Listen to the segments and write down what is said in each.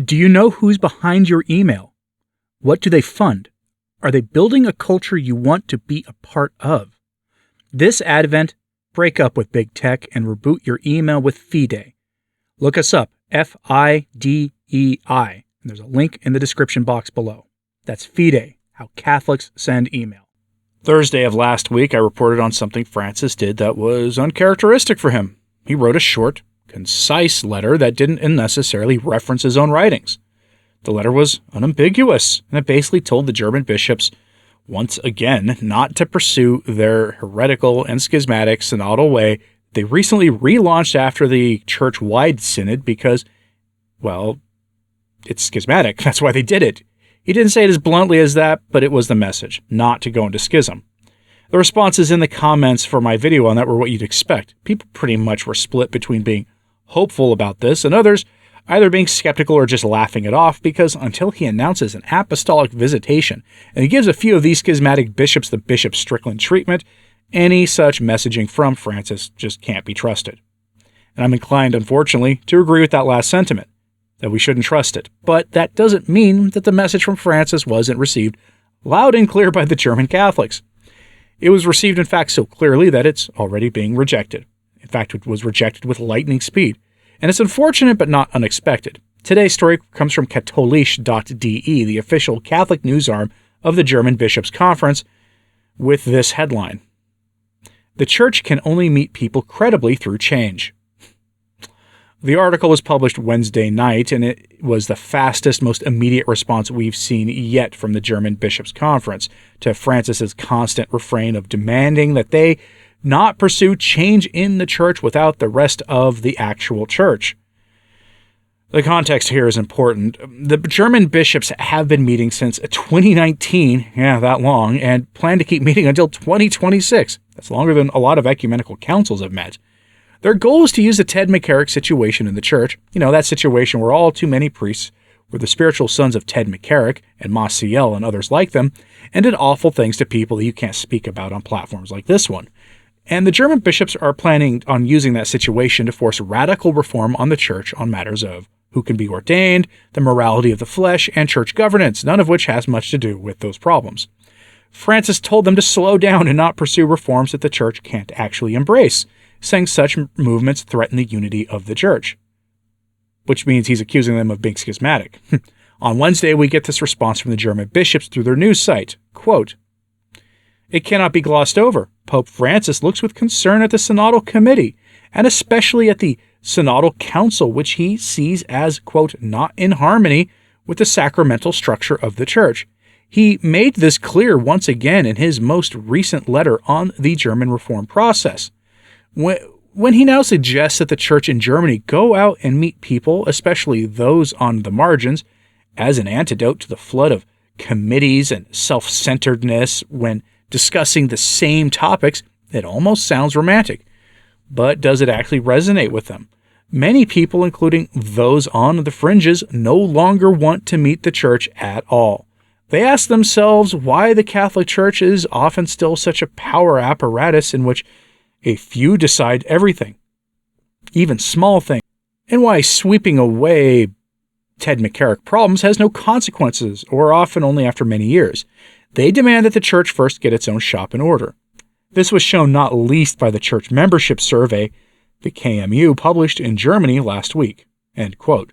Do you know who's behind your email? What do they fund? Are they building a culture you want to be a part of? This Advent, break up with big tech and reboot your email with Fidei. Look us up, Fidei, and there's a link in the description box below. That's Fidei, how Catholics send email. Thursday of last week, I reported on something Francis did that was uncharacteristic for him. He wrote a short, concise letter that didn't necessarily reference his own writings. The letter was unambiguous, and it basically told the German bishops, once again, not to pursue their heretical and schismatic synodal way they recently relaunched after the church-wide synod because, well, it's schismatic. That's why they did it. He didn't say it as bluntly as that, but it was the message, not to go into schism. The responses in the comments for my video on that were what you'd expect. People pretty much were split between being hopeful about this and others either being skeptical or just laughing it off because until he announces an apostolic visitation and he gives a few of these schismatic bishops the Bishop Strickland treatment, any such messaging from Francis just can't be trusted. And I'm inclined, unfortunately, to agree with that last sentiment, that we shouldn't trust it. But that doesn't mean that the message from Francis wasn't received loud and clear by the German Catholics. It was received, in fact, so clearly that it's already being rejected. In fact, it was rejected with lightning speed. And it's unfortunate but not unexpected. Today's story comes from katholisch.de, the official Catholic news arm of the German Bishops' Conference, with this headline: "The Church can only meet people credibly through change." The article was published Wednesday night, and it was the fastest, most immediate response we've seen yet from the German Bishops' Conference to Francis's constant refrain of demanding that they not pursue change in the church without the rest of the actual church. The context here is important. The German bishops have been meeting since 2019, that long, and plan to keep meeting until 2026. That's longer than a lot of ecumenical councils have met. Their goal is to use the Ted McCarrick situation in the church, that situation where all too many priests were the spiritual sons of Ted McCarrick and Maciel and others like them, and did awful things to people that you can't speak about on platforms like this one. And the German bishops are planning on using that situation to force radical reform on the church on matters of who can be ordained, the morality of the flesh, and church governance, none of which has much to do with those problems. Francis told them to slow down and not pursue reforms that the church can't actually embrace, saying such movements threaten the unity of the church. Which means he's accusing them of being schismatic. On Wednesday, we get this response from the German bishops through their news site. Quote, "It cannot be glossed over. Pope Francis looks with concern at the Synodal Committee, and especially at the Synodal Council, which he sees as, quote, not in harmony with the sacramental structure of the Church. He made this clear once again in his most recent letter on the German reform process. When he now suggests that the Church in Germany go out and meet people, especially those on the margins, as an antidote to the flood of committees and self-centeredness when discussing the same topics, it almost sounds romantic. But does it actually resonate with them? Many people, including those on the fringes, no longer want to meet the church at all. They ask themselves why the Catholic Church is often still such a power apparatus in which a few decide everything, even small things, and why sweeping away Ted McCarrick problems has no consequences, or often only after many years. They demand that the church first get its own shop in order. This was shown not least by the church membership survey the KMU published in Germany last week." End quote.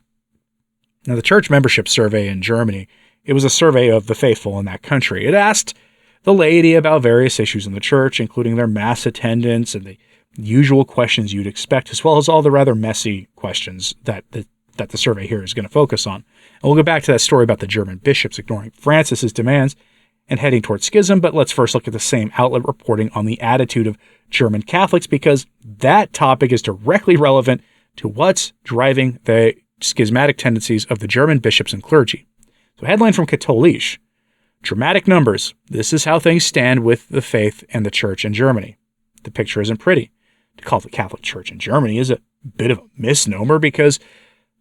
Now, the church membership survey in Germany, it was a survey of the faithful in that country. It asked the laity about various issues in the church, including their mass attendance and the usual questions you'd expect, as well as all the rather messy questions that the survey here is going to focus on. And we'll go back to that story about the German bishops ignoring Francis's demands and heading towards schism, but let's first look at the same outlet reporting on the attitude of German Catholics, because that topic is directly relevant to what's driving the schismatic tendencies of the German bishops and clergy. So, headline from Katholisch: "Dramatic numbers. This is how things stand with the faith and the church in Germany." The picture isn't pretty. To call the Catholic Church in Germany is a bit of a misnomer because,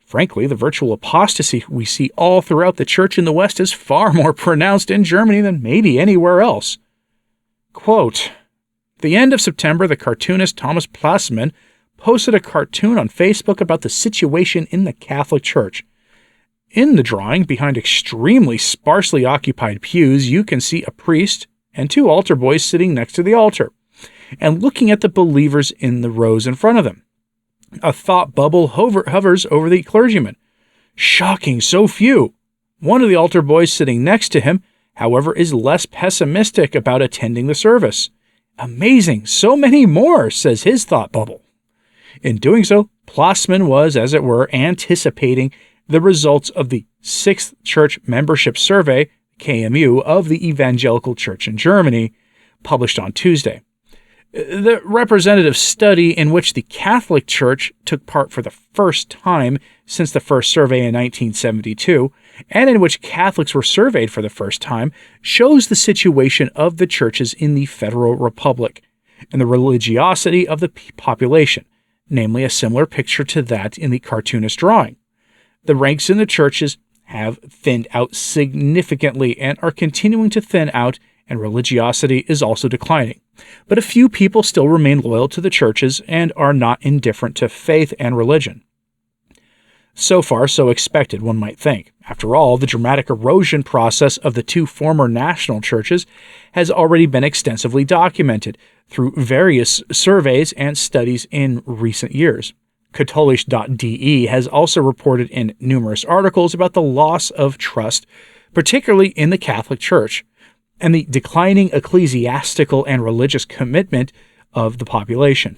frankly, the virtual apostasy we see all throughout the church in the West is far more pronounced in Germany than maybe anywhere else. Quote, "At the end of September, the cartoonist Thomas Plassmann posted a cartoon on Facebook about the situation in the Catholic Church. In the drawing, behind extremely sparsely occupied pews, you can see a priest and 2 altar boys sitting next to the altar and looking at the believers in the rows in front of them. A thought bubble hovers over the clergyman. Shocking, so few. One of the altar boys sitting next to him, however, is less pessimistic about attending the service. Amazing, so many more, says his thought bubble. In doing so, Plossman was, as it were, anticipating the results of the 6th Church Membership Survey, KMU, of the Evangelical Church in Germany, published on Tuesday. The representative study, in which the Catholic Church took part for the first time since the first survey in 1972, and in which Catholics were surveyed for the first time, shows the situation of the churches in the Federal Republic and the religiosity of the population, namely a similar picture to that in the cartoonist drawing. The ranks in the churches have thinned out significantly and are continuing to thin out, and religiosity is also declining. But a few people still remain loyal to the churches and are not indifferent to faith and religion. So far, so expected, one might think. After all, the dramatic erosion process of the 2 former national churches has already been extensively documented through various surveys and studies in recent years. Katholisch.de has also reported in numerous articles about the loss of trust, particularly in the Catholic Church, and the declining ecclesiastical and religious commitment of the population.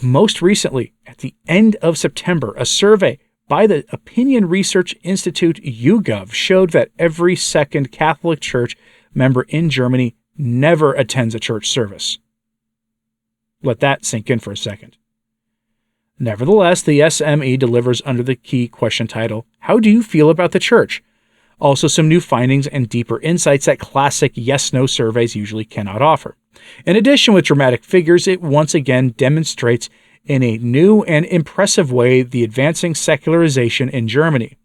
Most recently, at the end of September, a survey by the Opinion Research Institute YouGov showed that every second Catholic Church member in Germany never attends a church service. Let that sink in for a second. Nevertheless, the SME delivers under the key question title, How do you feel about the church? Also some new findings and deeper insights that classic yes-no surveys usually cannot offer. In addition, with dramatic figures, it once again demonstrates in a new and impressive way the advancing secularization in Germany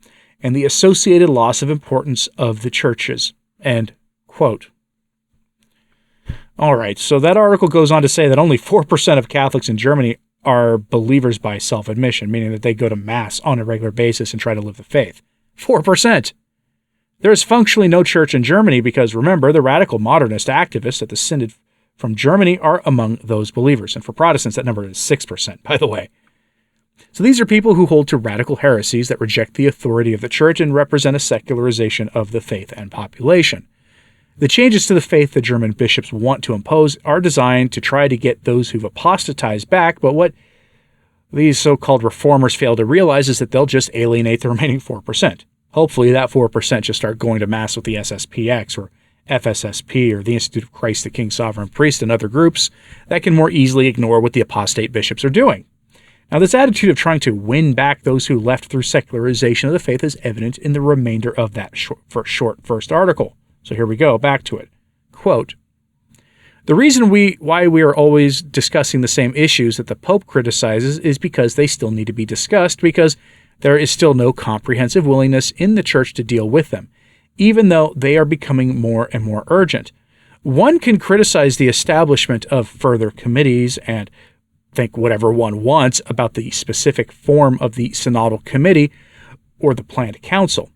and the associated loss of importance of the churches. End quote. All right, so that article goes on to say that only 4% of Catholics in Germany are believers by self-admission, meaning that they go to Mass on a regular basis and try to live the faith. 4%! There is functionally no church in Germany because, remember, the radical modernist activists at the Synod from Germany are among those believers. And for Protestants, that number is 6%, by the way. So these are people who hold to radical heresies that reject the authority of the church and represent a secularization of the faith and population. The changes to the faith the German bishops want to impose are designed to try to get those who've apostatized back, but what these so-called reformers fail to realize is that they'll just alienate the remaining 4%. Hopefully that 4% just start going to Mass with the SSPX or FSSP or the Institute of Christ the King Sovereign Priest and other groups that can more easily ignore what the apostate bishops are doing. Now, this attitude of trying to win back those who left through secularization of the faith is evident in the remainder of that short first article. So here we go, back to it. Quote, the reason why we are always discussing the same issues that the Pope criticizes is because they still need to be discussed, because there is still no comprehensive willingness in the Church to deal with them, even though they are becoming more and more urgent. One can criticize the establishment of further committees and think whatever one wants about the specific form of the synodal committee or the planned council.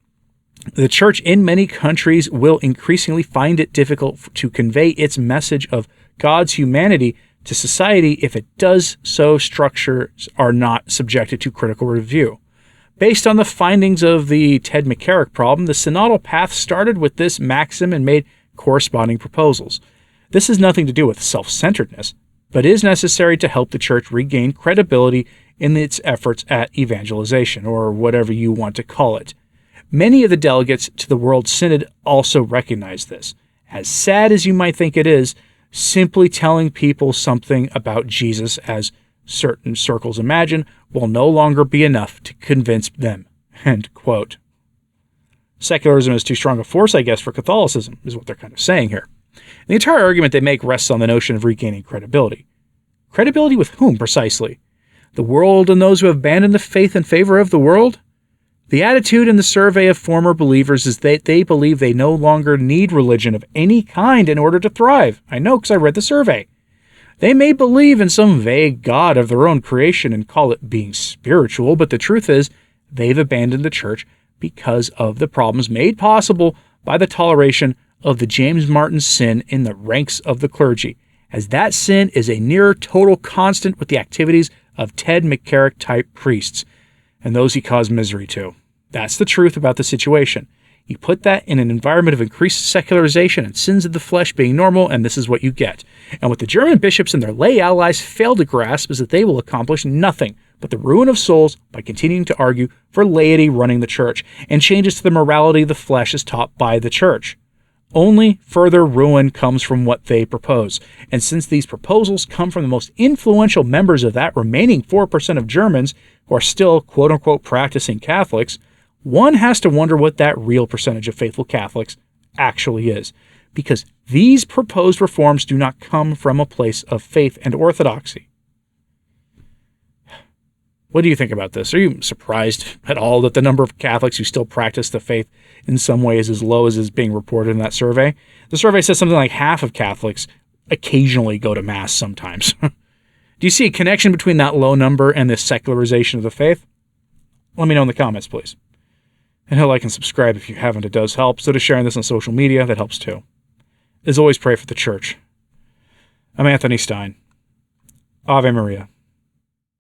The Church in many countries will increasingly find it difficult to convey its message of God's humanity to society if it does so. Structures are not subjected to critical review. Based on the findings of the Ted McCarrick problem, the synodal path started with this maxim and made corresponding proposals. This has nothing to do with self-centeredness, but is necessary to help the Church regain credibility in its efforts at evangelization, or whatever you want to call it. Many of the delegates to the World Synod also recognize this. As sad as you might think it is, simply telling people something about Jesus, as certain circles imagine, will no longer be enough to convince them. End quote. Secularism is too strong a force, I guess, for Catholicism, is what they're kind of saying here. The entire argument they make rests on the notion of regaining credibility. Credibility with whom, precisely? The world and those who have abandoned the faith in favor of the world? The attitude in the survey of former believers is that they believe they no longer need religion of any kind in order to thrive. I know, because I read the survey. They may believe in some vague god of their own creation and call it being spiritual, but the truth is they've abandoned the church because of the problems made possible by the toleration of the James Martin sin in the ranks of the clergy, as that sin is a near total constant with the activities of Ted McCarrick-type priests, and those he caused misery to. That's the truth about the situation. You put that in an environment of increased secularization and sins of the flesh being normal, and this is what you get. And what the German bishops and their lay allies fail to grasp is that they will accomplish nothing but the ruin of souls by continuing to argue for laity running the church and changes to the morality of the flesh as taught by the church. Only further ruin comes from what they propose. And since these proposals come from the most influential members of that remaining 4% of Germans who are still quote-unquote practicing Catholics, one has to wonder what that real percentage of faithful Catholics actually is, because these proposed reforms do not come from a place of faith and orthodoxy. What do you think about this? Are you surprised at all that the number of Catholics who still practice the faith in some way is as low as is being reported in that survey? The survey says something like half of Catholics occasionally go to Mass sometimes. Do you see a connection between that low number and the secularization of the faith? Let me know in the comments, please. And hit like and subscribe if you haven't. It does help. So does sharing this on social media. That helps too. As always, pray for the church. I'm Anthony Stine. Ave Maria.